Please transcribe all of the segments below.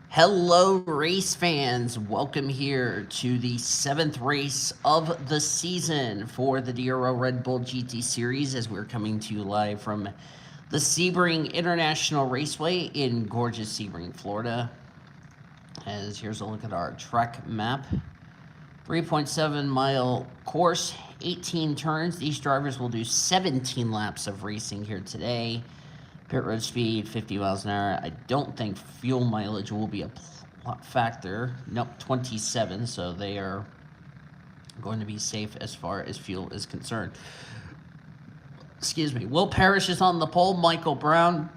Hello, race fans. Welcome here to the 7th race of the season for the DRL Red Bull GT Series as we're coming to you live from the Sebring International Raceway in gorgeous Sebring, Florida. As here's a look at our track map. 3.7-mile course, 18 turns. These drivers will do 17 laps of racing here today. Pit road speed, 50 miles an hour. I don't think fuel mileage will be a factor. Nope, 27, so they are going to be safe as far as fuel is concerned. Excuse me. Will Parrish is on the pole. Michael Brown,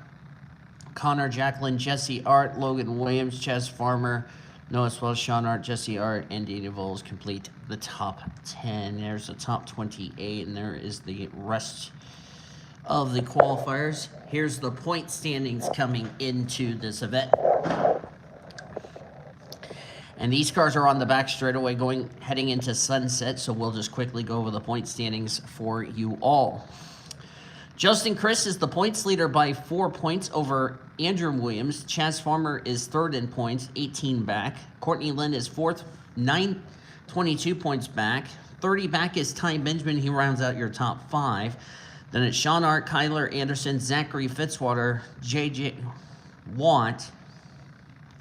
Connor Jacqueline, Jesse Art, Logan Williams, Chaz Farmer, Noah Swell, Sean Art, Jesse Art, and Dana Voles complete the top 10. There's the top 28, and there is the rest of the qualifiers. Here's the point standings coming into this event. And these cars are on the back straightaway heading into sunset, so we'll just quickly go over the point standings for you all. Justin Chris is the points leader by 4 points over Andrew Williams. Chaz Farmer is third in points, 18 back. Courtney Lynn is fourth, 22 points back. 30 back is Ty Benjamin. He rounds out your top 5. Then it's Sean Art, Kyler Anderson, Zachary Fitzwater, J.J. Watt,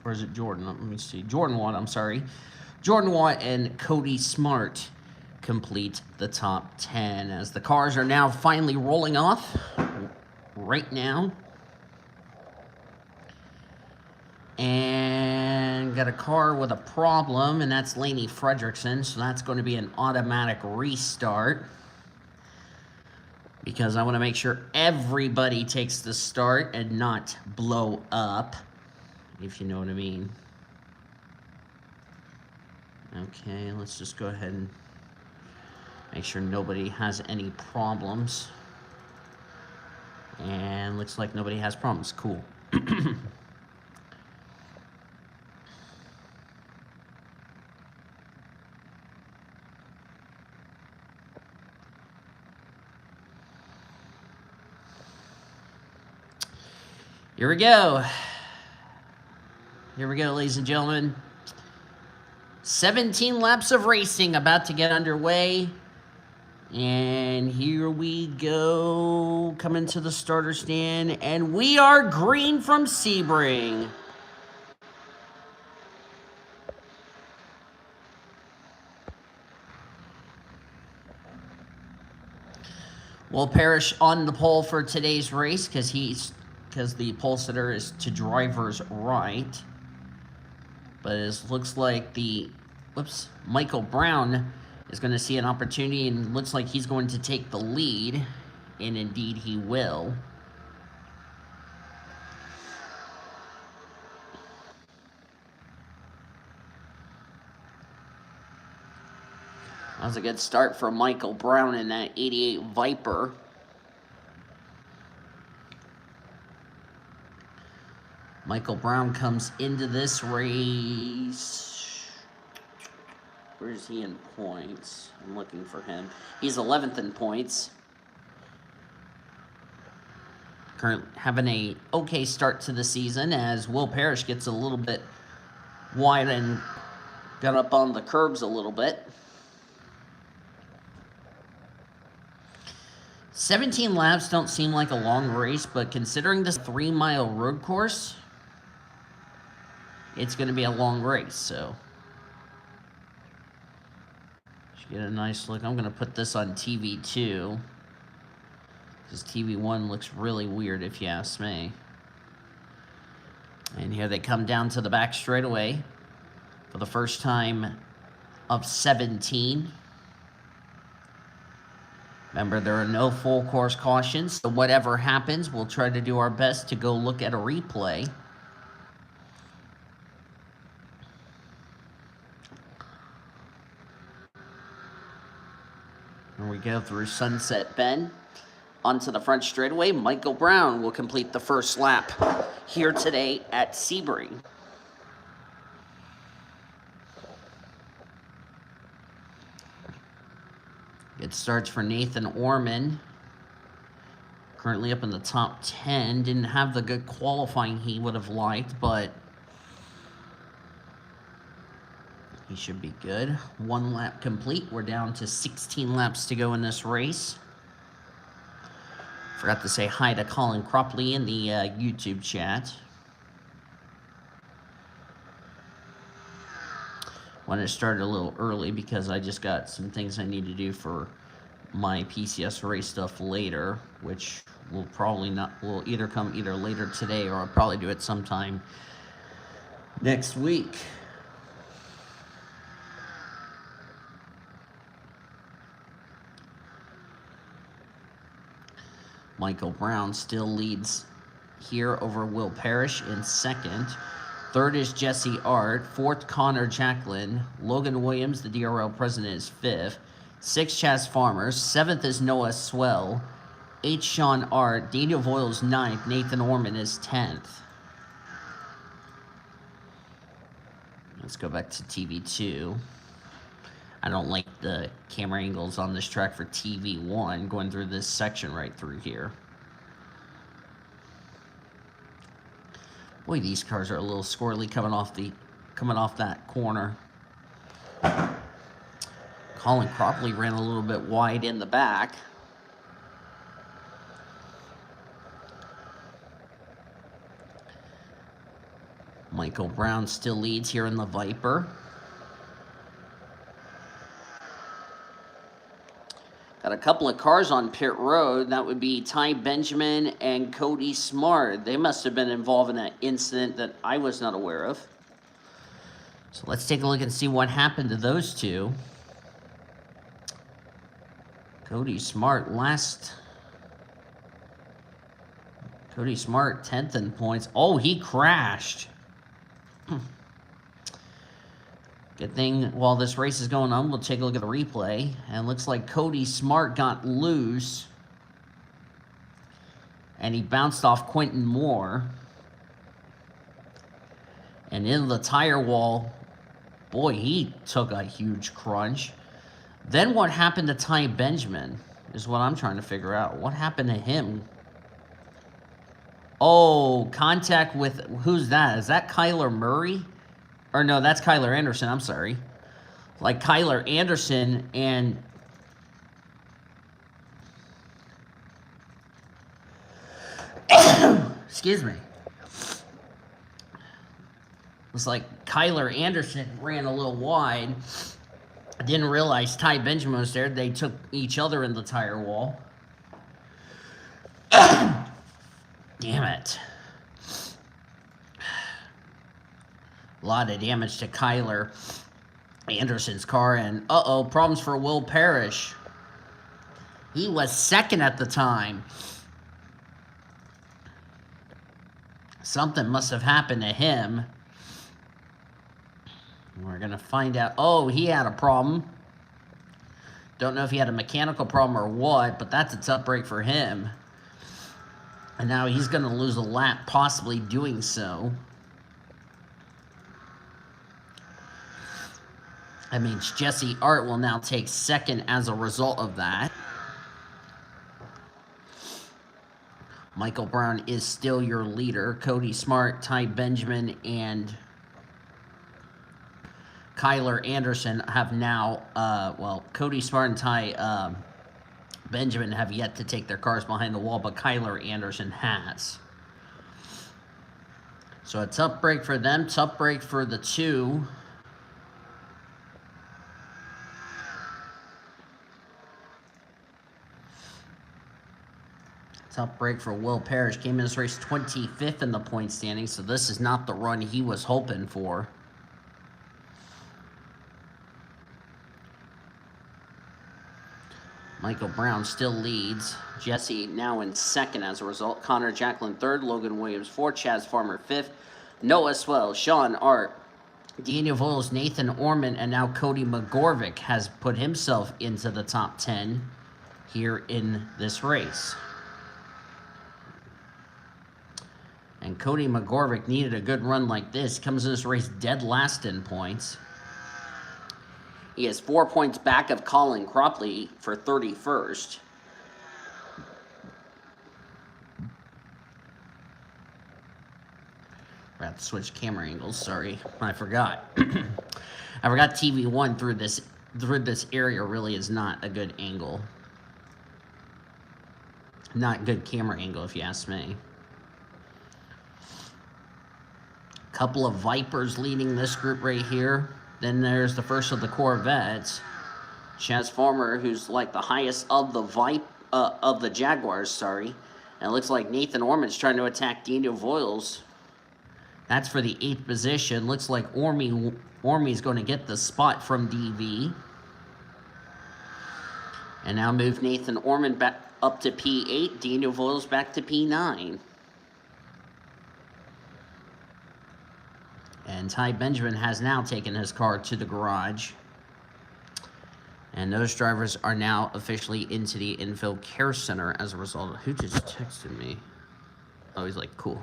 or is it Jordan? Let me see. Jordan Watt, I'm sorry. Jordan Watt and Cody Smart complete the top 10 as the cars are now finally rolling off right now. And got a car with a problem, and that's Laney Fredrickson, so that's going to be an automatic restart, because I want to make sure everybody takes the start and not blow up, if you know what I mean. Okay, let's just go ahead and make sure nobody has any problems. And looks like nobody has problems. Cool. Here we go. Here we go, ladies and gentlemen. 17 laps of racing about to get underway. And here we go, coming to the starter stand. And we are green from Sebring. Will Parrish on the pole for today's race because the pole sitter is to driver's right. But it looks like Michael Brown is going to see an opportunity, and looks like he's going to take the lead, and indeed he will. That was a good start for Michael Brown in that 88 Viper. Michael Brown comes into this race. Where is he in points? I'm looking for him. He's 11th in points. Currently having a okay start to the season as Will Parrish gets a little bit wide and got up on the curbs a little bit. 17 laps don't seem like a long race, but considering this 3-mile road course, it's going to be a long race, so should get a nice look. I'm going to put this on TV 2 because TV 1 looks really weird if you ask me. And here they come down to the back straightaway for the first time of 17. Remember, there are no full course cautions, so whatever happens, we'll try to do our best to go look at a replay. Here we go through Sunset Bend. Onto the front straightaway, Michael Brown will complete the first lap here today at Sebring. Good starts for Nathan Orman. Currently up in the top 10. Didn't have the good qualifying he would have liked, but he should be good. 1 lap complete. We're down to 16 laps to go in this race. Forgot to say hi to Colin Cropley in the YouTube chat. Wanted to start a little early because I just got some things I need to do for my PCS race stuff later, which will either come either later today or I'll probably do it sometime next week. Michael Brown still leads here over Will Parrish in second. Third is Jesse Art. Fourth, Connor Jacklin. Logan Williams, the DRL president, is fifth. Sixth, Chaz Farmer. Seventh is Noah Swell. Eighth, Sean Art. Daniel Voiles, ninth. Nathan Orman is 10th. Let's go back to TV2. I don't like the camera angles on this track for TV1 going through this section right through here. Boy, these cars are a little squirrely coming off that corner. Colin Cropley ran a little bit wide in the back. Michael Brown still leads here in the Viper. Got a couple of cars on pit road. That would be Ty Benjamin and Cody Smart. They must have been involved in an incident that I was not aware of. So let's take a look and see what happened to those two. Cody Smart 10th in points. Oh, he crashed. Good thing while this race is going on, we'll take a look at the replay. And it looks like Cody Smart got loose. And he bounced off Quentin Moore. And into the tire wall. Boy, he took a huge crunch. Then what happened to Ty Benjamin is what I'm trying to figure out. What happened to him? Oh, contact with... Who's that? Is that Kyler Murray? Or no, that's Kyler Anderson, I'm sorry. Like Kyler Anderson and... Excuse me. It's like Kyler Anderson ran a little wide. I didn't realize Ty Benjamin was there. They took each other in the tire wall. Damn it. A lot of damage to Kyler Anderson's car. And, problems for Will Parrish. He was second at the time. Something must have happened to him. We're going to find out. Oh, he had a problem. Don't know if he had a mechanical problem or what, but that's a tough break for him. And now he's going to lose a lap, possibly doing so. That means Jesse Art will now take second as a result of that. Michael Brown is still your leader. Cody Smart, Ty Benjamin, and Kyler Anderson have now, Cody Smart and Ty Benjamin have yet to take their cars behind the wall, but Kyler Anderson has. So a tough break for them, tough break for the two. Tough break for Will Parrish. Came in this race 25th in the point standing, so this is not the run he was hoping for. Michael Brown still leads. Jesse now in second as a result. Connor Jacklin third. Logan Williams fourth. Chaz Farmer fifth. Noah Swell, Sean Art, Daniel Voiles, Nathan Orman, and now Cody McGorvick has put himself into the top 10 here in this race. And Cody McGorvick needed a good run like this. Comes in this race dead last in points. He has 4 points back of Colin Cropley for 31st. forgot to switch camera angles. Sorry, I forgot. I forgot TV1 through this area really is not a good angle. Not good camera angle, if you ask me. Couple of Vipers leading this group right here. Then there's the first of the Corvettes. Chaz Farmer, who's like the highest of the Jaguars, sorry. And it looks like Nathan Orman's trying to attack Daniel Voiles. That's for the 8th position. Looks like Ormy's going to get the spot from DV. And now move Nathan Orman back up to P8. Daniel Voiles back to P9. And Ty Benjamin has now taken his car to the garage. And those drivers are now officially into the infield care center as a result of... Who just texted me? Oh, he's like, cool.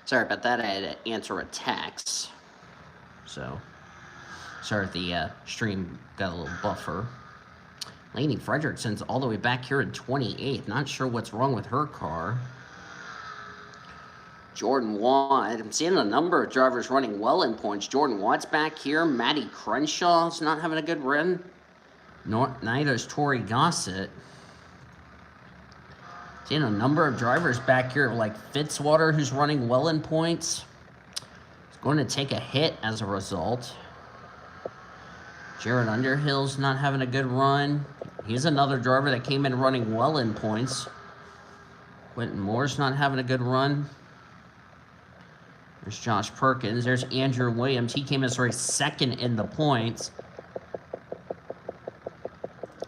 Sorry about that. I had to answer a text. So, sorry if the stream got a little buffer. Lainey Fredrickson's all the way back here in 28th. Not sure what's wrong with her car. Jordan Watt. I'm seeing a number of drivers running well in points. Jordan Watt's back here. Matty Crenshaw's not having a good run. Neither's Tori Gossett. Seeing a number of drivers back here, like Fitzwater, who's running well in points. He's going to take a hit as a result. Jared Underhill's not having a good run. He's another driver that came in running well in points. Quentin Moore's not having a good run. There's Josh Perkins. There's Andrew Williams. He came as race second in the points.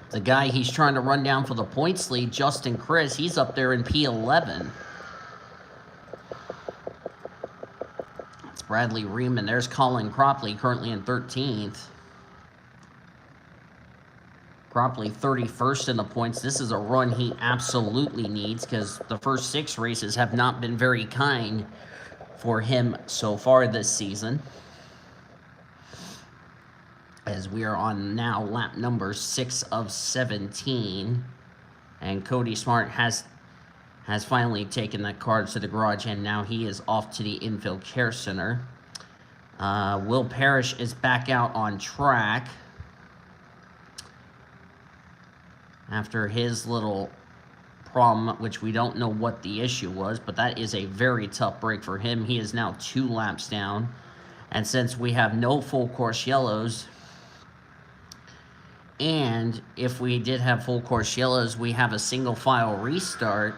The guy he's trying to run down for the points lead, Justin Chris, he's up there in P11. That's Bradley Riemann. There's Colin Cropley, currently in 13th. Cropley 31st in the points. This is a run he absolutely needs because the first 6 races have not been very kind for him so far this season. As we are on now lap number 6 of 17. And Cody Smart has finally taken that car to the garage, and now he is off to the infield care center. Will Parrish is back out on track after his little problem, which we don't know what the issue was, but that is a very tough break for him. He is now 2 laps down. And since we have no full course yellows, and if we did have full course yellows, we have a single file restart,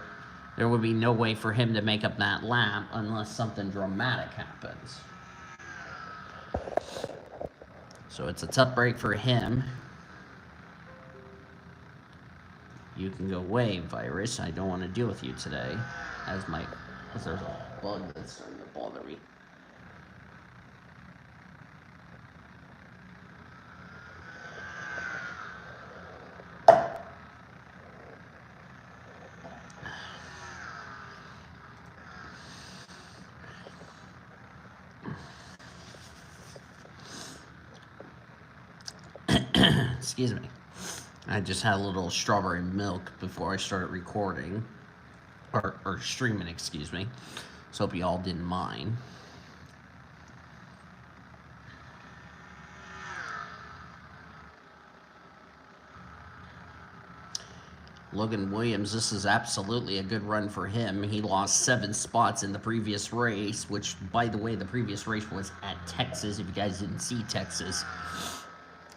there would be no way for him to make up that lap unless something dramatic happens. So it's a tough break for him. You can go away, virus. I don't want to deal with you today. As there's a bug that's starting to bother me. Excuse me. I just had a little strawberry milk before I started recording. Or streaming, excuse me. So hope you all didn't mind. Logan Williams, this is absolutely a good run for him. He lost 7 spots in the previous race, which, by the way, the previous race was at Texas. If you guys didn't see Texas,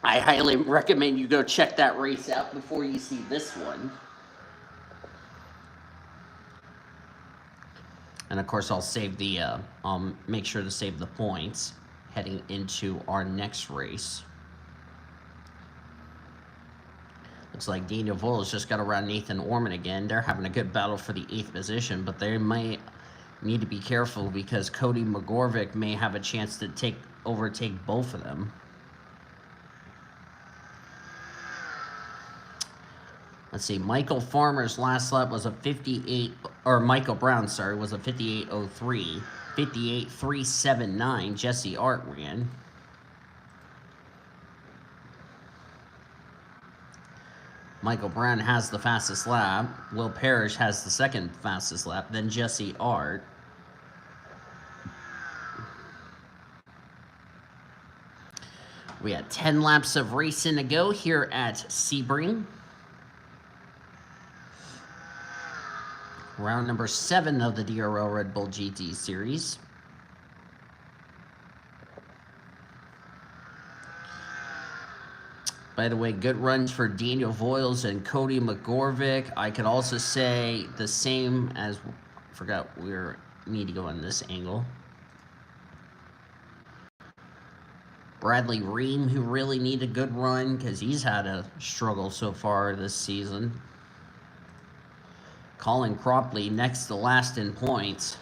I highly recommend you go check that race out before you see this one. And of course, I'll make sure to save the points heading into our next race. Looks like Daniel Voiles just got around Nathan Orman again. They're having a good battle for the 8th position, but they might need to be careful because Cody McGorvick may have a chance to overtake both of them. Let's see, Michael Farmer's last lap was a 58, or Michael Brown, sorry, was a 58.03. 58.379, Jesse Art ran. Michael Brown has the fastest lap. Will Parrish has the second fastest lap. Then Jesse Art. We had 10 laps of racing to go here at Sebring. Round number 7 of the DRL Red Bull GT Series. By the way, good runs for Daniel Voiles and Cody McGorvick. I could also say the same as, I forgot we need to go on this angle. Bradley Ream, who really needed a good run because he's had a struggle so far this season. Colin Cropley next to last in points.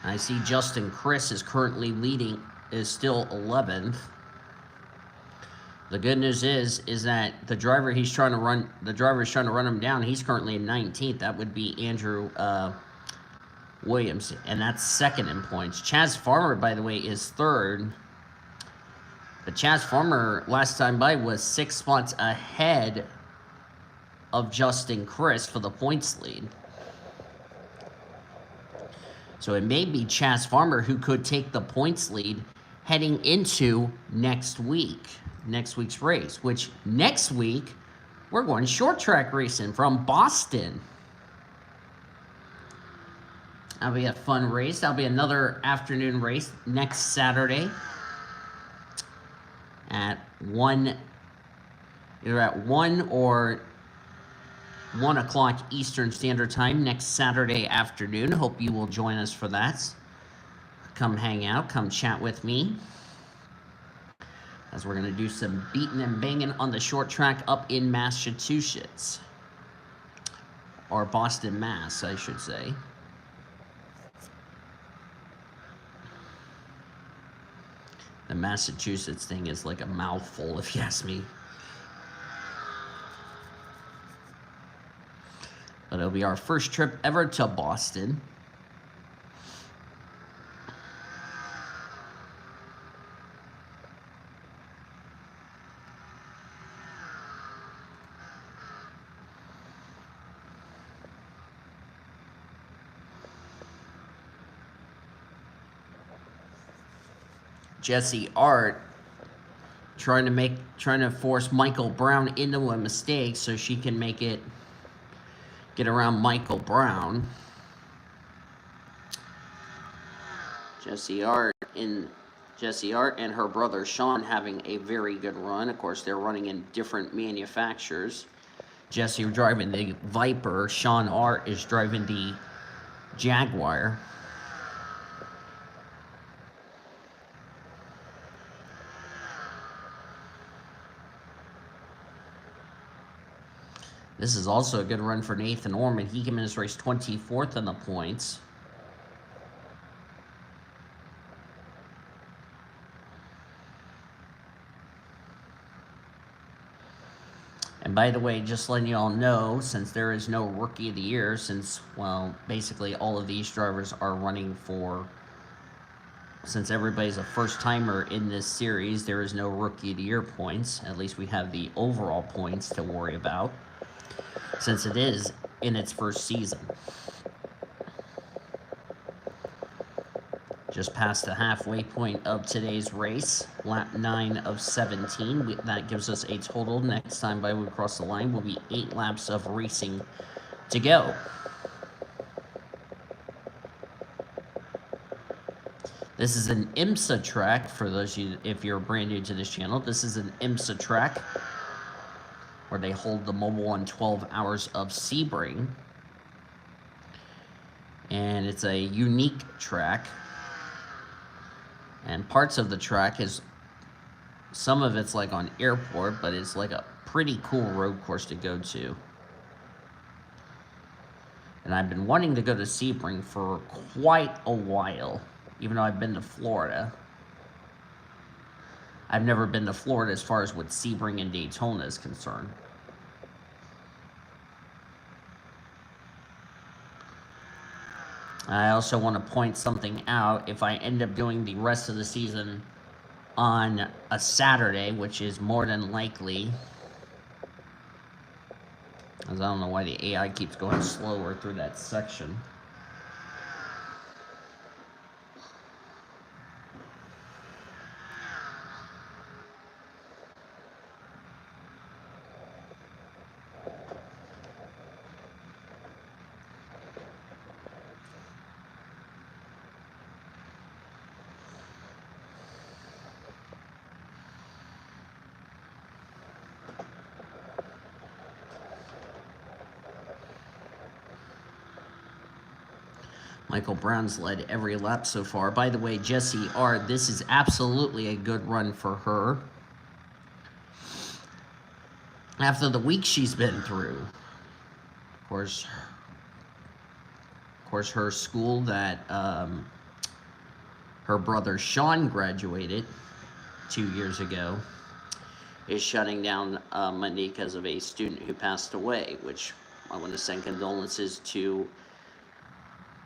I see Justin Chris is currently leading, is still 11th. The good news is that the driver he's trying to run, the driver is trying to run him down. He's currently in 19th. That would be Andrew Williams, and that's second in points. Chaz Farmer, by the way, is third. But Chaz Farmer, last time by, was 6 spots ahead of Justin Chris for the points lead. So it may be Chaz Farmer who could take the points lead heading into next week's race, which next week we're going short track racing from Boston. That'll be a fun race. That'll be another afternoon race next Saturday at either at 1 or 1 o'clock Eastern Standard Time next Saturday afternoon. Hope you will join us for that. Come hang out, come chat with me, as we're going to do some beating and banging on the short track up in Massachusetts. Or Boston, Mass, I should say. The Massachusetts thing is like a mouthful, if you ask me. But it'll be our first trip ever to Boston. Jesse Art trying to force Michael Brown into a mistake so she can get around Michael Brown. Jesse Art and her brother Sean having a very good run. Of course, they're running in different manufacturers. Jesse driving the Viper. Sean Art is driving the Jaguar. This is also a good run for Nathan Orman. He came in this race 24th in the points. And by the way, just letting you all know, since there is no Rookie of the Year, since, well, basically all of these drivers are running for, since everybody's a first-timer in this series, there is no Rookie of the Year points. At least we have the overall points to worry about, since it is in its first season. Just past the halfway point of today's race, lap 9 of 17. That gives us a total, next time by we cross the line, will be 8 laps of racing to go. This is an IMSA track, for those of you, if you're brand new to this channel, this is an IMSA track where they hold the Mobile One 12 Hours of Sebring. And it's a unique track. And parts of the track is, some of it's like on airport, but it's like a pretty cool road course to go to. And I've been wanting to go to Sebring for quite a while, even though I've been to Florida. I've never been to Florida as far as what Sebring and Daytona is concerned. I also want to point something out. If I end up doing the rest of the season on a Saturday, which is more than likely. As I don't know why the AI keeps going slower through that section. Michael Brown's led every lap so far. By the way, Jessie R., this is absolutely a good run for her. After the week she's been through. Of course, her school that her brother Sean graduated 2 years ago is shutting down Monday because of a student who passed away, which I want to send condolences to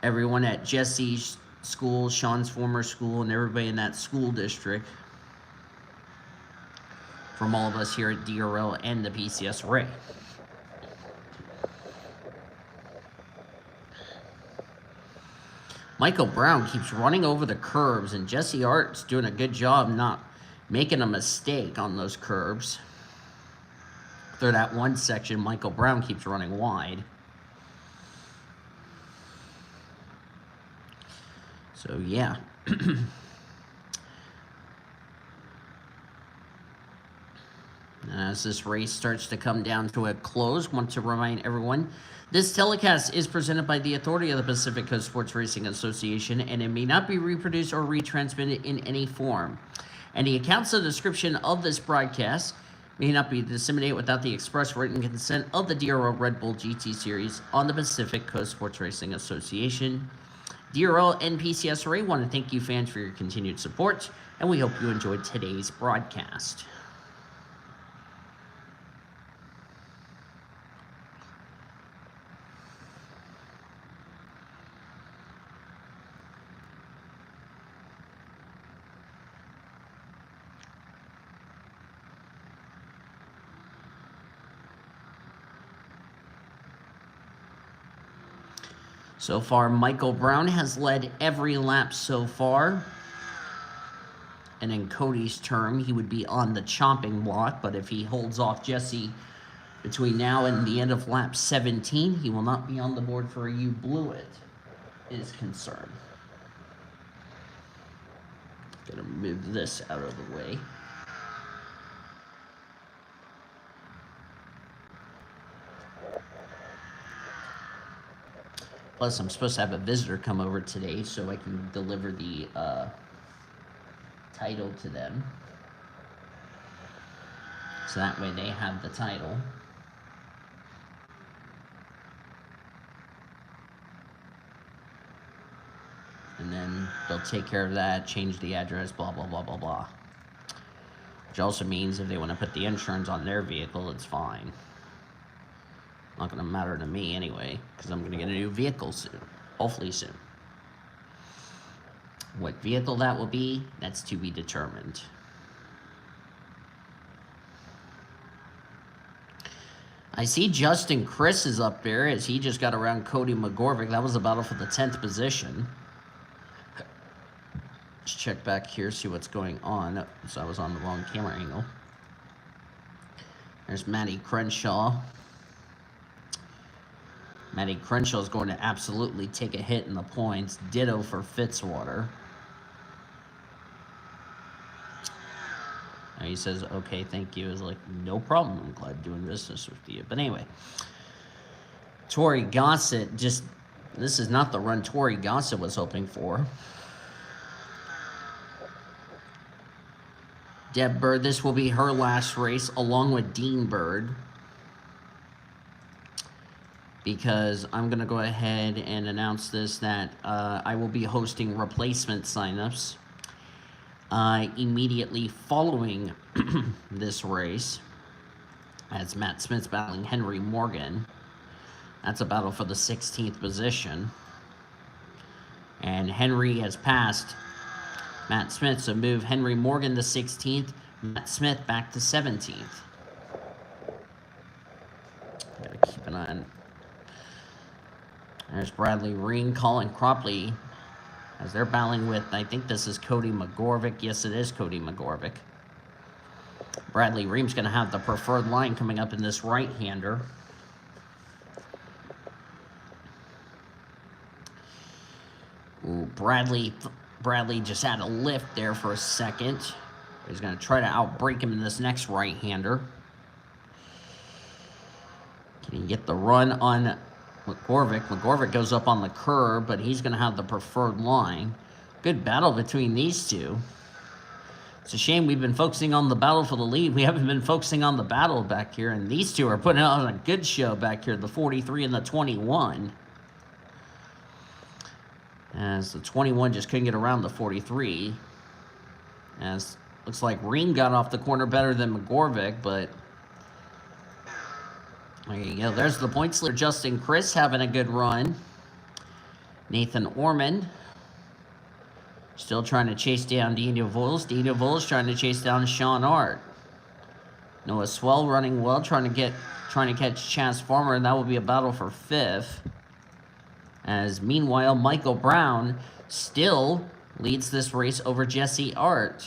everyone at Jesse's school, Sean's former school, and everybody in that school district. From all of us here at DRL and the PCS Ray. Michael Brown keeps running over the curbs, and Jesse Art's doing a good job not making a mistake on those curbs. Through that one section, Michael Brown keeps running wide. So, yeah. As this race starts to come down to a close, want to remind everyone, this telecast is presented by the authority of the Pacific Coast Sports Racing Association, and it may not be reproduced or retransmitted in any form. And the accounts and description of this broadcast may not be disseminated without the express written consent of the DRL Red Bull GT Series on the Pacific Coast Sports Racing Association. DRL and PCS Ray want to thank you fans for your continued support, and we hope you enjoyed today's broadcast. So far, Michael Brown has led every lap so far. And in Cody's term, he would be on the chopping block, but if he holds off Jesse between now and the end of lap 17, he will not be on the board for You Blew It is concerned. Gonna move this out of the way. Plus, I'm supposed to have a visitor come over today so I can deliver the title to them. So that way they have the title. And then they'll take care of that, change the address, blah, blah, blah, blah, blah. Which also means if they want to put the insurance on their vehicle, it's fine. Not going to matter to me anyway, because I'm going to get a new vehicle soon. Hopefully soon. What vehicle that will be, that's to be determined. I see Justin Chris is up there as he just got around Cody McGorvick. That was a battle for the 10th position. Let's check back here, see what's going on. So I was on the wrong camera angle. There's Matty Crenshaw. Matty Crenshaw is going to absolutely take a hit in the points. Ditto for Fitzwater. And he says, okay, thank you. Is like, no problem. I'm glad doing business with you. But anyway, Tori Gossett just, this is not the run Tori Gossett was hoping for. Deb Bird, this will be her last race along with Dean Bird. Because I'm going to go ahead and announce this, that I will be hosting replacement signups immediately following this race. As Matt Smith's battling Henry Morgan. That's a battle for the 16th position. And Henry has passed Matt Smith, so move Henry Morgan to 16th. Matt Smith back to 17th. Gotta keep an eye on. There's Bradley Reen, Colin Cropley, as they're battling with, I think this is Cody McGorvick. Yes, it is Cody McGorvick. Bradley Ream's going to have the preferred line coming up in this right-hander. Ooh, Bradley just had a lift there for a second. He's going to try to outbreak him in this next right-hander. Can he get the run on McGorvick? McGorvick goes up on the curb, but he's going to have the preferred line. Good battle between these two. It's a shame we've been focusing on the battle for the lead. We haven't been focusing on the battle back here, and these two are putting on a good show back here, the 43 and the 21. As the 21 just couldn't get around the 43. As looks like Reen got off the corner better than McGorvick, but there you go. There's the points leader, Justin Chris, having a good run. Nathan Ormond still trying to chase down Daniel Voiles. Daniel Voiles trying to chase down Sean Art. Noah Swell running well, trying to catch Chaz Farmer, and that will be a battle for 5th. As meanwhile, Michael Brown still leads this race over Jesse Art.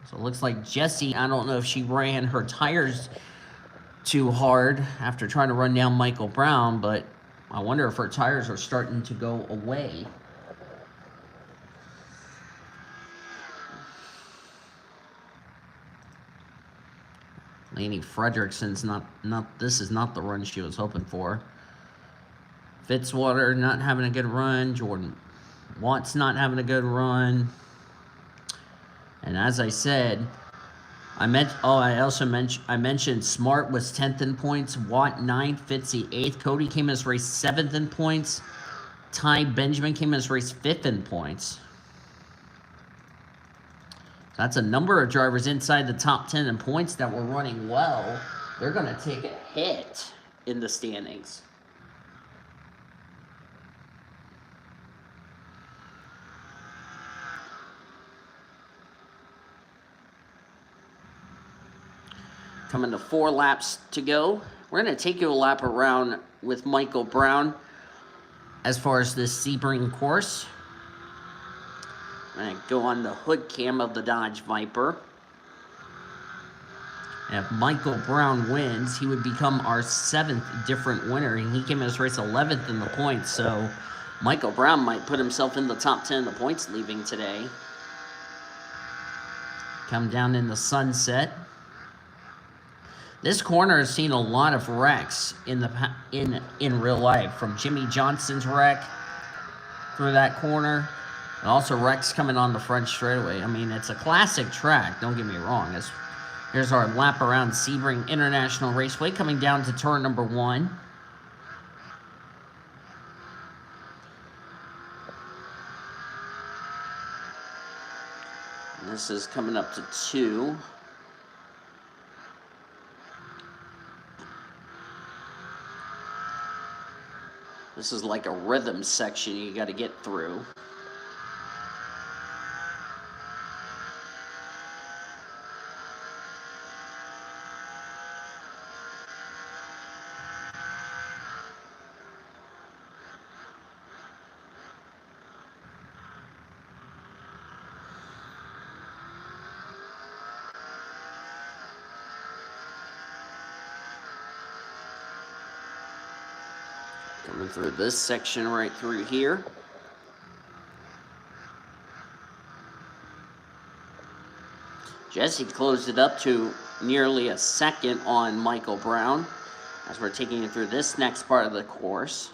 So it looks like Jesse, I don't know if she ran her tires too hard after trying to run down Michael Brown, but I wonder if her tires are starting to go away. Lainey Fredrickson's this is not the run she was hoping for. Fitzwater not having a good run. Jordan Watt's not having a good run. And as I said, I mentioned Smart was 10th in points, Watt 9th, Fitzy 8th. Cody came in his race 7th in points. Ty Benjamin came in his race 5th in points. That's a number of drivers inside the top 10 in points that were running well. They're going to take a hit in the standings. Coming to 4 laps to go. We're going to take you a lap around with Michael Brown as far as this Sebring course. I'm going to go on the hood cam of the Dodge Viper. And if Michael Brown wins, he would become our 7th different winner. And he came in his race 11th in the points. So Michael Brown might put himself in the top 10 in the points leaving today. Come down in the sunset. This corner has seen a lot of wrecks in real life, from Jimmy Johnson's wreck through that corner, and also wrecks coming on the front straightaway. I mean, it's a classic track, don't get me wrong. Here's our lap around Sebring International Raceway, coming down to turn number 1. And this is coming up to 2. This is like a rhythm section you got to get through. Coming through this section right through here. Jesse closed it up to nearly a second on Michael Brown as we're taking it through this next part of the course.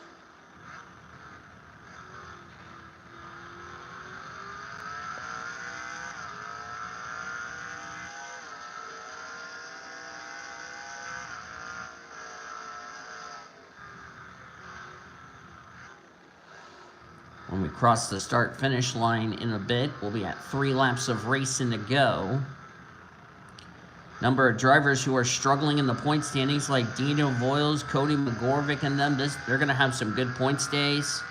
When we cross the start-finish line in a bit, we'll be at 3 laps of racing to go. Number of drivers who are struggling in the point standings, like Daniel Voiles, Cody McGorvick, and them, they're going to have some good points days.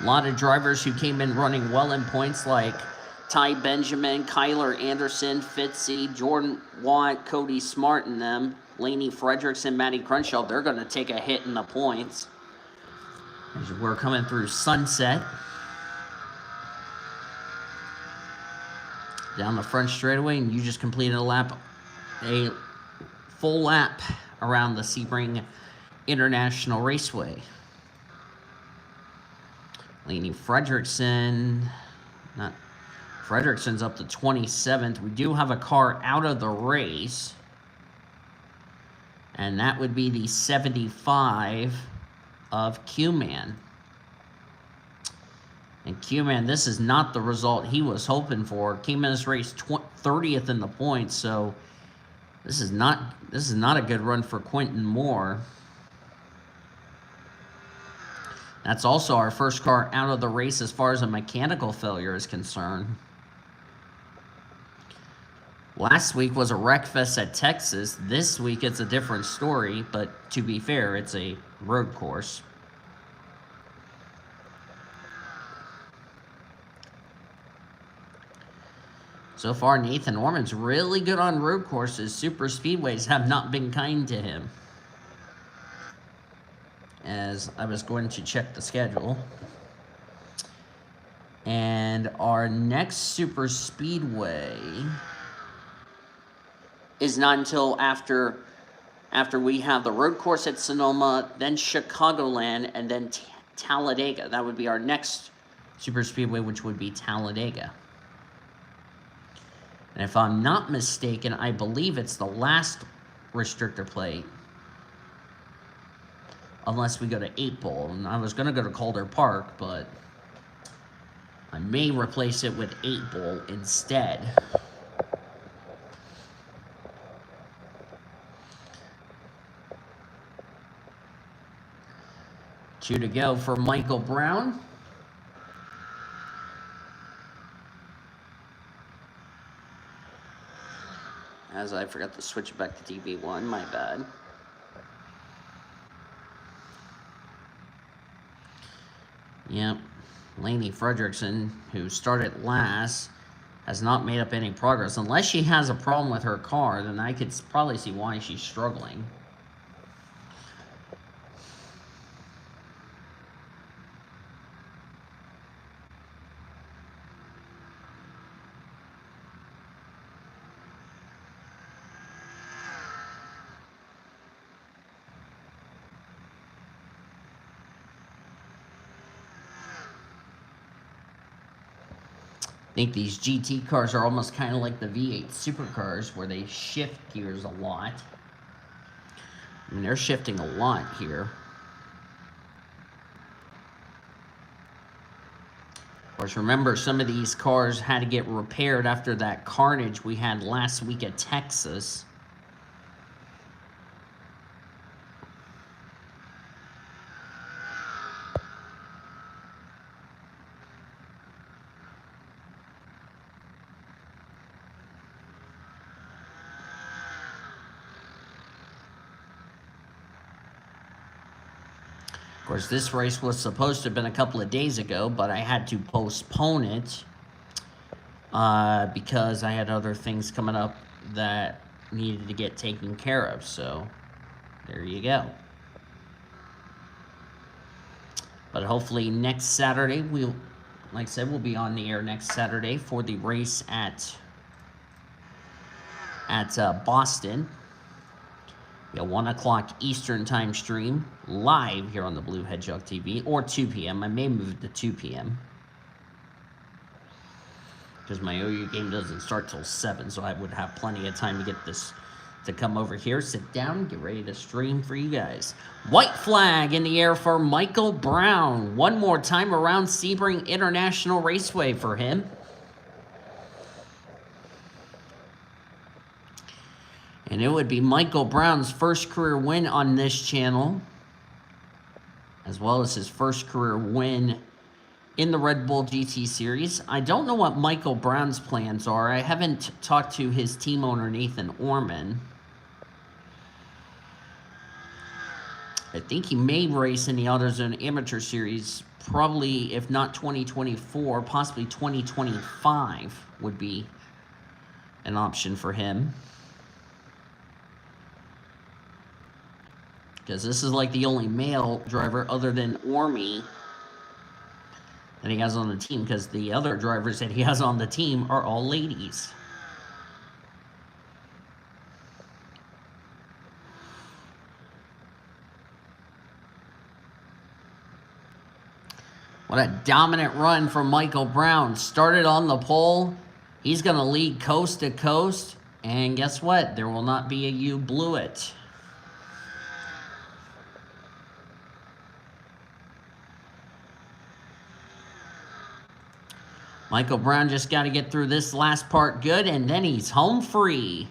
A lot of drivers who came in running well in points, like Ty Benjamin, Kyler Anderson, Fitzy, Jordan Watt, Cody Smart and them, Laney Frederickson, Matty Crenshaw, they're going to take a hit in the points. As we're coming through Sunset. Down the front straightaway, and you just completed a full lap around the Sebring International Raceway. Laney Frederickson, Frederickson's up to 27th. We do have a car out of the race, and that would be the 75 of Q-Man. And Q-Man, this is not the result he was hoping for. Came in this race 30th in the points, so this is not a good run for Quentin Moore. That's also our first car out of the race as far as a mechanical failure is concerned. Last week was a wreck fest at Texas. This week it's a different story, but to be fair, it's a road course. So far, Nathan Orman's really good on road courses. Super speedways have not been kind to him. As I was going to check the schedule. And our next super speedway is not until after we have the road course at Sonoma, then Chicagoland, and then Talladega. That would be our next super speedway, which would be Talladega. And if I'm not mistaken, I believe it's the last restrictor plate. Unless we go to 8 Bowl. And I was going to go to Calder Park, but I may replace it with 8 Bowl instead. 2 to go for Michael Brown. As I forgot to switch it back to DB1, my bad. Yep, Laney Frederickson, who started last, has not made up any progress. Unless she has a problem with her car, then I could probably see why she's struggling. I think these GT cars are almost kind of like the V8 supercars where they shift gears a lot. I mean, they're shifting a lot here. Of course, remember, some of these cars had to get repaired after that carnage we had last week at Texas. Of course, this race was supposed to have been a couple of days ago, but I had to postpone it because I had other things coming up that needed to get taken care of. So, there you go. But hopefully next Saturday, like I said, we'll be on the air next Saturday for the race at Boston. A 1 o'clock Eastern time stream live here on the Blue Hedgehog TV, or 2 p.m. I may move it to 2 p.m. because my OU game doesn't start till 7, so I would have plenty of time to get this to come over here, sit down, get ready to stream for you guys. White flag in the air for Michael Brown. One more time around Sebring International Raceway for him. And it would be Michael Brown's first career win on this channel, as well as his first career win in the Red Bull GT Series. I don't know what Michael Brown's plans are. I haven't talked to his team owner, Nathan Orman. I think he may race in the AutoZone Amateur Series, probably, if not 2024, possibly 2025 would be an option for him. Because this is like the only male driver other than Ormy that he has on the team, because the other drivers that he has on the team are all ladies. What a dominant run from Michael Brown. Started on the pole. He's going to lead coast to coast. And guess what? There will not be a "you blew it." Michael Brown just got to get through this last part good, and then he's home free.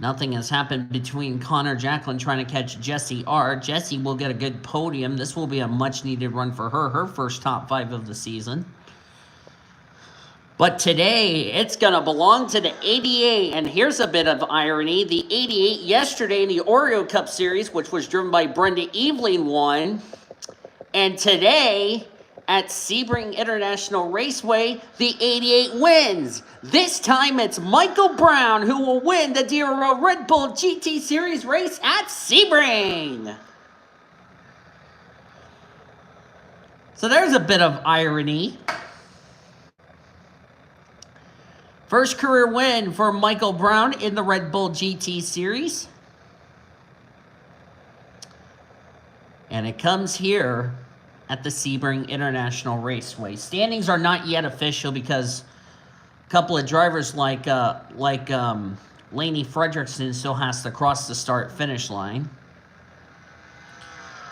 Nothing has happened between Connor Jacklin trying to catch Jessie R. Jessie will get a good podium. This will be a much-needed run for her. Her first top 5 of the season. But today, it's going to belong to the 88. And here's a bit of irony. The 88 yesterday in the Oreo Cup Series, which was driven by Brenda Eveling, won. And today, at Sebring International Raceway, the 88 wins. This time, it's Michael Brown who will win the DRL Red Bull GT Series race at Sebring. So there's a bit of irony. First career win for Michael Brown in the Red Bull GT Series. And it comes here at the Sebring International Raceway. Standings are not yet official because a couple of drivers like Lainey Fredrickson still has to cross the start-finish line.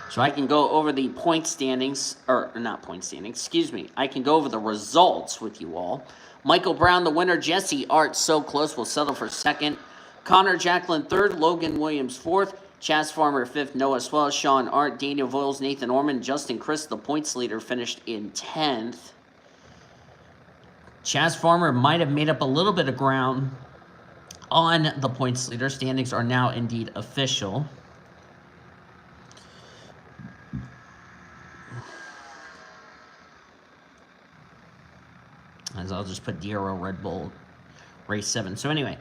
So I can go over the point standings, or not point standings, excuse me. I can go over the results with you all. Michael Brown, the winner. Jessie Art, so close, will settle for second. Connor Jacklin, third. Logan Williams, fourth. Chaz Farmer, fifth. Noah Swell, Sean Art, Daniel Voiles, Nathan Orman, Justin Chris, the points leader, finished in 10th. Chaz Farmer might have made up a little bit of ground on the points leader. Standings are now indeed official. As I'll just put DRL Red Bull Race 7. So anyway,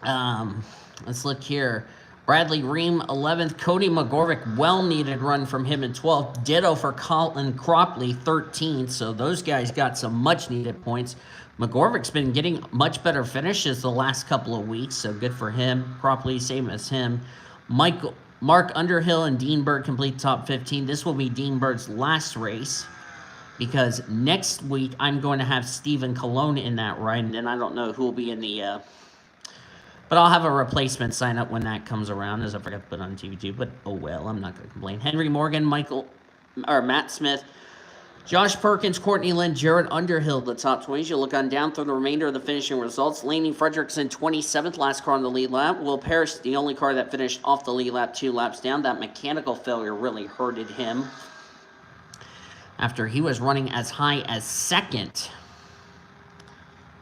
let's look here. Bradley Ream, 11th. Cody McGorvick, well-needed run from him in 12th. Ditto for Colin Cropley, 13th. So those guys got some much-needed points. McGorvick's been getting much better finishes the last couple of weeks, so good for him. Cropley, same as him. Mark Underhill and Dean Bird complete top 15. This will be Dean Bird's last race, because next week I'm going to have Stephen Colon in that ride, and then I don't know who will be in the... But I'll have a replacement sign up when that comes around, as I forgot to put on TV too. But oh well, I'm not going to complain. Henry Morgan, Matt Smith, Josh Perkins, Courtney Lynn, Jared Underhill, the top 20s. You look on down through the remainder of the finishing results. Lainey Fredrickson, 27th, last car on the lead lap. Will Parrish, the only car that finished off the lead lap, 2 laps down. That mechanical failure really hurted him after he was running as high as second.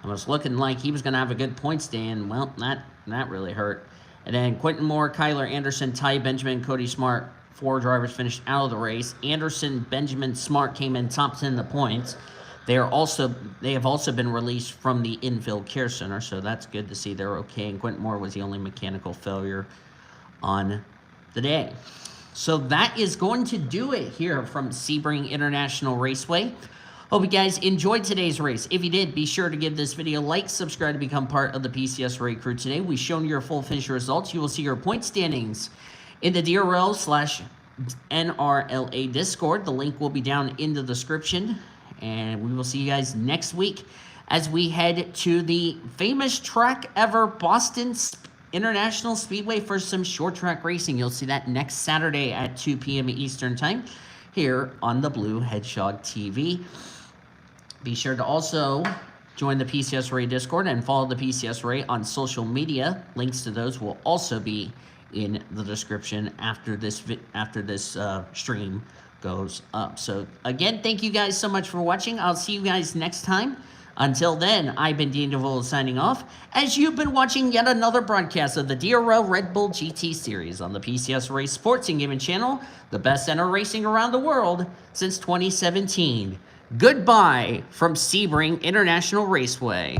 It was looking like he was going to have a good points day, and well, that really hurt. And then Quentin Moore, Kyler Anderson, Ty Benjamin, Cody Smart, 4 drivers finished out of the race. Anderson, Benjamin, Smart came in top 10 in the points. They have also been released from the infield care center, so that's good to see they're okay. And Quentin Moore was the only mechanical failure on the day. So that is going to do it here from Sebring International Raceway. Hope you guys enjoyed today's race. If you did, be sure to give this video a like, subscribe to become part of the PCS Ray crew today. We've shown your full finish results. You will see your point standings in the DRL/NRLA Discord. The link will be down in the description. And we will see you guys next week as we head to the famous track ever, Boston International Speedway, for some short track racing. You'll see that next Saturday at 2 p.m. Eastern Time here on the Blue Hedgehog TV. Be sure to also join the PCS Ray Discord and follow the PCS Ray on social media. Links to those will also be in the description after this stream goes up. So again, thank you guys so much for watching. I'll see you guys next time Until then, I've been Dean DeVoe signing off, as you've been watching yet another broadcast of the DRL Red Bull GT Series on the PCS Race Sports and Gaming Channel, the best center racing around the world since 2017. Goodbye from Sebring International Raceway.